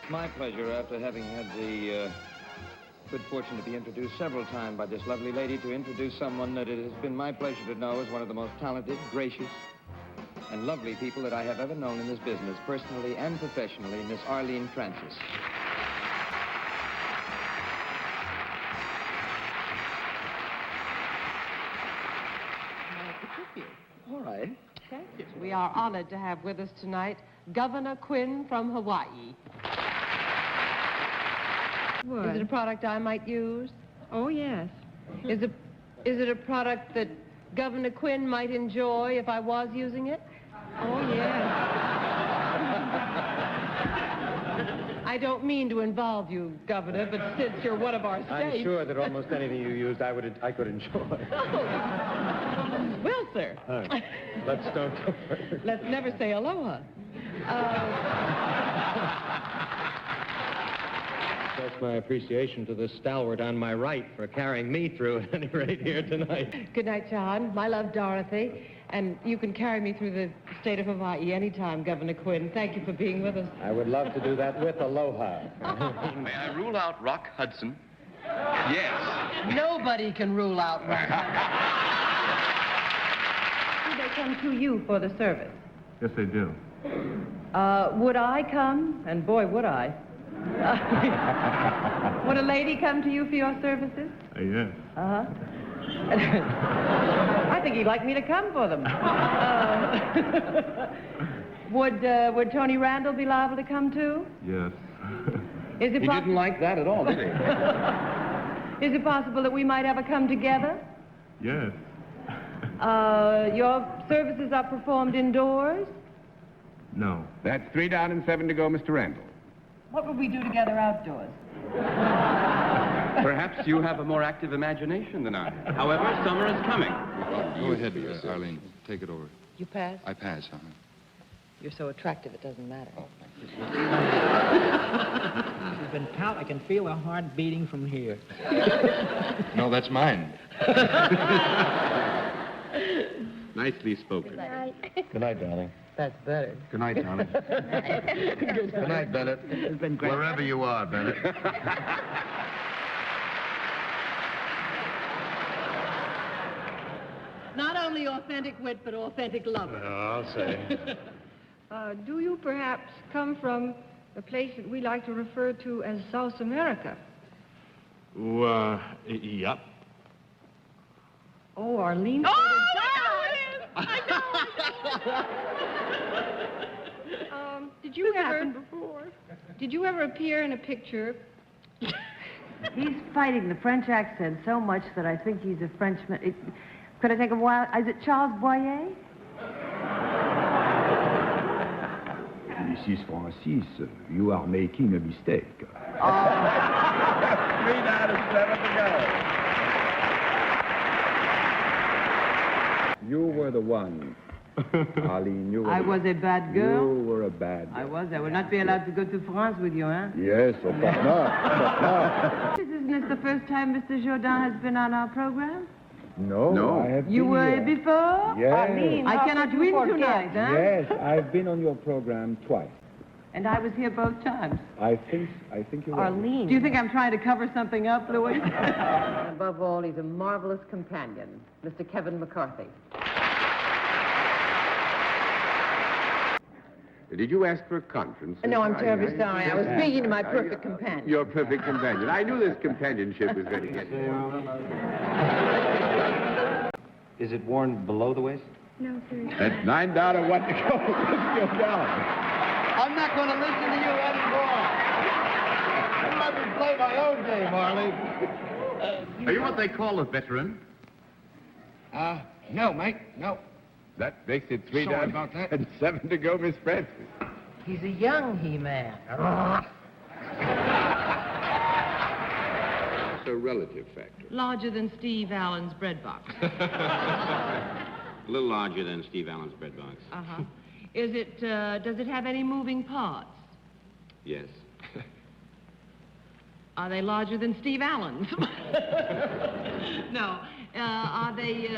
My pleasure, after having had the good fortune to be introduced several times by this lovely lady, to introduce someone that it has been my pleasure to know as one of the most talented, gracious, and lovely people that I have ever known in this business, personally and professionally, Miss Arlene Francis. All right. Thank you. We are honored to have with us tonight Governor Quinn from Hawaii. What? Is it a product I might use? Oh, yes. Is it a product that Governor Quinn might enjoy if I was using it? Oh, yes. I don't mean to involve you, Governor, but since you're one of our states... I'm sure that almost anything you used I could enjoy. Well, sir. Let's don't go further. Let's never say aloha. That's my appreciation to the stalwart on my right for carrying me through at any rate here tonight. Good night, John. My love, Dorothy. And you can carry me through the state of Hawaii anytime, Governor Quinn. Thank you for being with us. I would love to do that with aloha. May I rule out Rock Hudson? Yes. Nobody can rule out Rock Hudson. Do they come to you for the service? Yes, they do. Would I come? And boy, would I. Would a lady come to you for your services? Yes. Uh-huh. I think he'd like me to come for them. Would Tony Randall be liable to come too? Yes. Is it He didn't like that at all, did he? Is it possible that we might ever come together? Yes. Your services are performed indoors? No. That's 3 down and 7 to go, Mr. Randall. What would we do together outdoors? Perhaps you have a more active imagination than I. However, summer is coming. Go ahead, Miss Arlene. Take it over. You pass? I pass, You're so attractive, it doesn't matter. She's been taut. I can feel her heart beating from here. No, that's mine. Nicely spoken. Good night, darling. That's better. Good night, darling. Good night, Bennett. It's been great. Wherever you are, Bennett. Not only authentic wit, but authentic lover. I'll say. Do you perhaps come from a place that we like to refer to as South America? Yep. Oh, Arlene. Did you ever appear in a picture? He's fighting the French accent so much that I think he's a Frenchman. Could I take a while? Is it Charles Boyer? Mrs. Francis, you are making a mistake. 3 down and 7 to go. You were the one. Arlene, you were I was a bad girl? You were a bad girl. I was. I would not be allowed to go to France with you, huh? Yes, of course not. Isn't this the first time Mr. Jourdan has been on our program? No, I have You been were here. before? Yes. Arlene, I cannot win tonight, huh? Yes, I've been on your program twice. And I was here both times. I think you were. Arlene. Do you think I'm trying to cover something up, Louis? And above all, he's a marvelous companion, Mr. Kevin McCarthy. Did you ask for a conference? No, I'm terribly sorry. I was speaking to my perfect companion. Your perfect companion. I knew this companionship was going to get you. Is it worn below the waist? No, sir. That's 9 down and 1 to go. Let's go down. I'm not going to listen to you anymore. Let me play my own game, Arlie. Are you what they call a veteran? No, mate, no. That makes it 3 Sorry down about that. and 7 to go, Miss Francis. He's a young He-Man. It's a relative factor. Larger than Steve Allen's bread box. A little larger than Steve Allen's bread box. Uh-huh. Does it have any moving parts? Yes. Are they larger than Steve Allen's? No. Are they,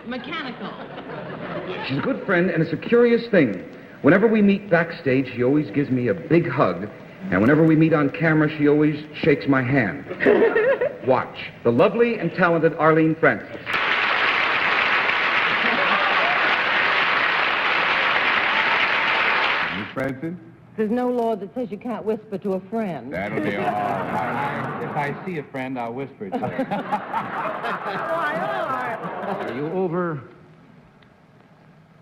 mechanical? She's a good friend, and it's a curious thing. Whenever we meet backstage, she always gives me a big hug, and whenever we meet on camera, she always shakes my hand. Watch. The lovely and talented Arlene Francis. Miss Francis? There's no law that says you can't whisper to a friend. That'll be all right. If I see a friend, I'll whisper to her. Why not? Are you over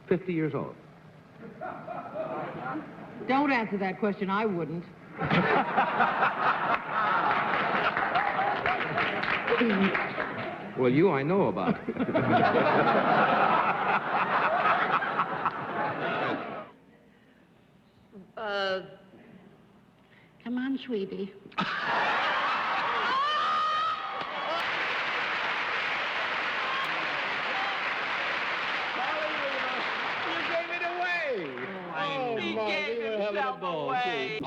50 years old? Don't answer that question. I wouldn't. Well, you I know about. Come on, sweetie.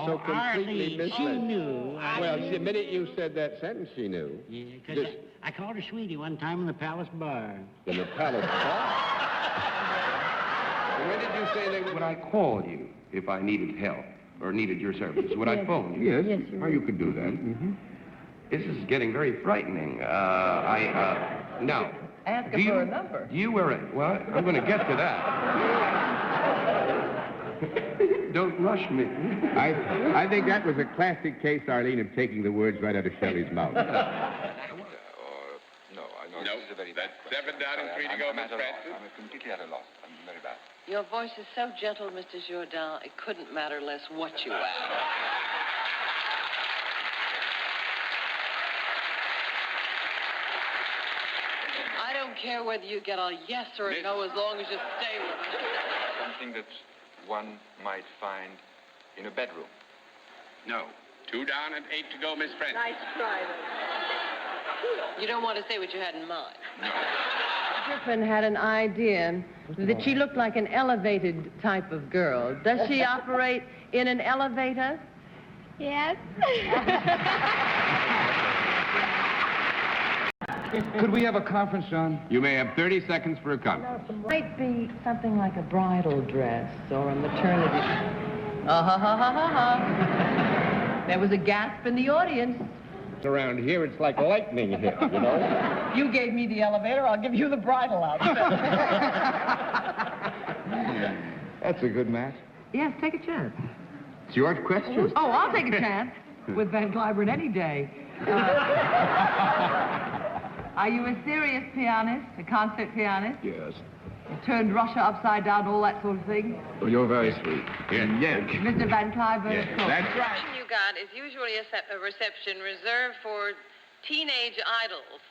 So completely misled. She knew. Well, the minute you said that sentence, she knew. Yeah, because I called her sweetie one time in the Palace Bar. In the Palace Bar? When did you say they would... Would I call you if I needed help or needed your services? Would I phone you? Yes. Oh, you could do that. Mm-hmm. This is getting very frightening. No. Ask her for a number. You were... Well, I'm going to get to that. Don't rush me. I think that was a classic case, Arlene, of taking the words right out of Shelley's mouth. No, I know this is a very bad question. 7 down and 3 to go, Miss Francis. I'm completely at a loss. I'm very bad. Your voice is so gentle, Mr. Jourdan, it couldn't matter less what you ask. I don't care whether you get a yes or a no as long as you stay with us. Something that one might find in a bedroom. No. 2 down and 8 to go, Miss Francis. Nice try, though. You don't want to say what you had in mind. No. Griffin had an idea that she looked like an elevated type of girl. Does she operate in an elevator? Yes. Could we have a conference, John? You may have 30 seconds for a conference. Might be something like a bridal dress or a maternity. There was a gasp in the audience. Around here, it's like lightning hit, you know? You gave me the elevator, I'll give you the bridal outfit. That's a good match. Yes, take a chance. It's your question. Oh, I'll take a chance with Van Cliburn any day. Are you a serious pianist, a concert pianist? Yes. You turned Russia upside down, all that sort of thing? Well, you're very sweet. Yes. Mr. Van Cliburn, Yes, of course. that's The right. reception you got is usually a reception reserved for teenage idols.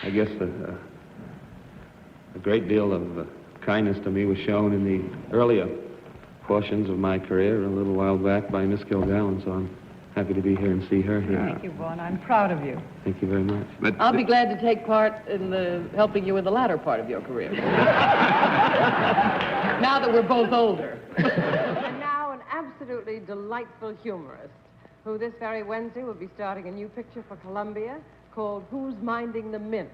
I guess a great deal of kindness to me was shown in the earlier portions of my career a little while back by Miss Kilgallen, so I'm happy to be here and see her here. Thank you, Vaughn. I'm proud of you. Thank you very much. But I'll be glad to take part in helping you with the latter part of your career. Now that we're both older. And now an absolutely delightful humorist who this very Wednesday will be starting a new picture for Columbia called Who's Minding the Mint?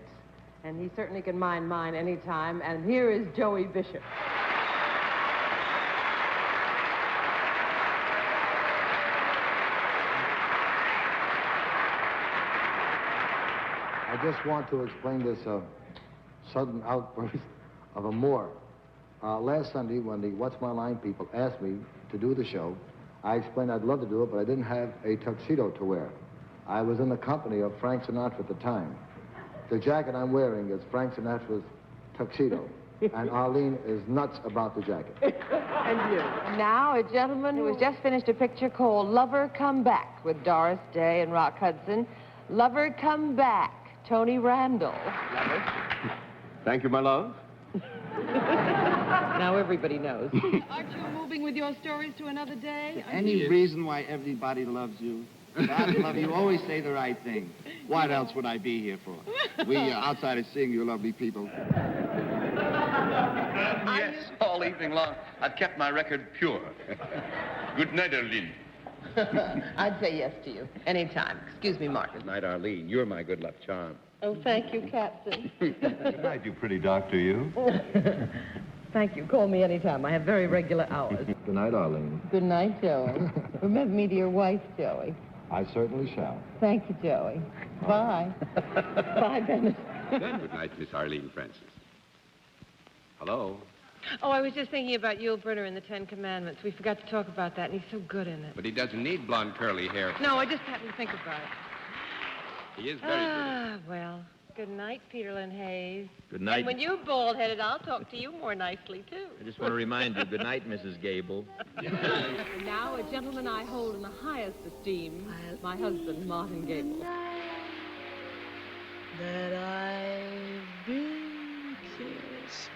And he certainly can mind mine anytime. And here is Joey Bishop. I just want to explain this sudden outburst of amour. Last Sunday, when the What's My Line people asked me to do the show, I explained I'd love to do it, but I didn't have a tuxedo to wear. I was in the company of Frank Sinatra at the time. The jacket I'm wearing is Frank Sinatra's tuxedo, and Arlene is nuts about the jacket. And you. Now, a gentleman who has just finished a picture called Lover Come Back with Doris Day and Rock Hudson. Lover Come Back, Tony Randall. Lover. Thank you, my love. Now everybody knows. Aren't you moving with your stories to another day? Any reason why everybody loves you? I love you. Always say the right thing. What else would I be here for? We outsiders seeing you lovely people. Yes, all evening long. I've kept my record pure. Good night, Arlene. I'd say yes to you. Anytime. Excuse me, Mark. Good night, Arlene. You're my good luck charm. Oh, thank you, Captain. Good night, you pretty doctor, you. Thank you. Call me anytime. I have very regular hours. Good night, Arlene. Good night, Joey. Remember me to your wife, Joey. I certainly shall. Thank you, Joey. Bye. Bye, Bennett. Good night, Miss Arlene Francis. Hello? Oh, I was just thinking about Yul Brynner in the Ten Commandments. We forgot to talk about that, and he's so good in it. But he doesn't need blonde curly hair. No, I just happened to think about it. He is very Ah, well. Good night, Peterlin Hayes. Good night. And when you're bald-headed, I'll talk to you more nicely, too. I just want to remind you, good night, Mrs. Gable. Now, a gentleman I hold in the highest esteem, my husband, Martin Gable. That I've been kissed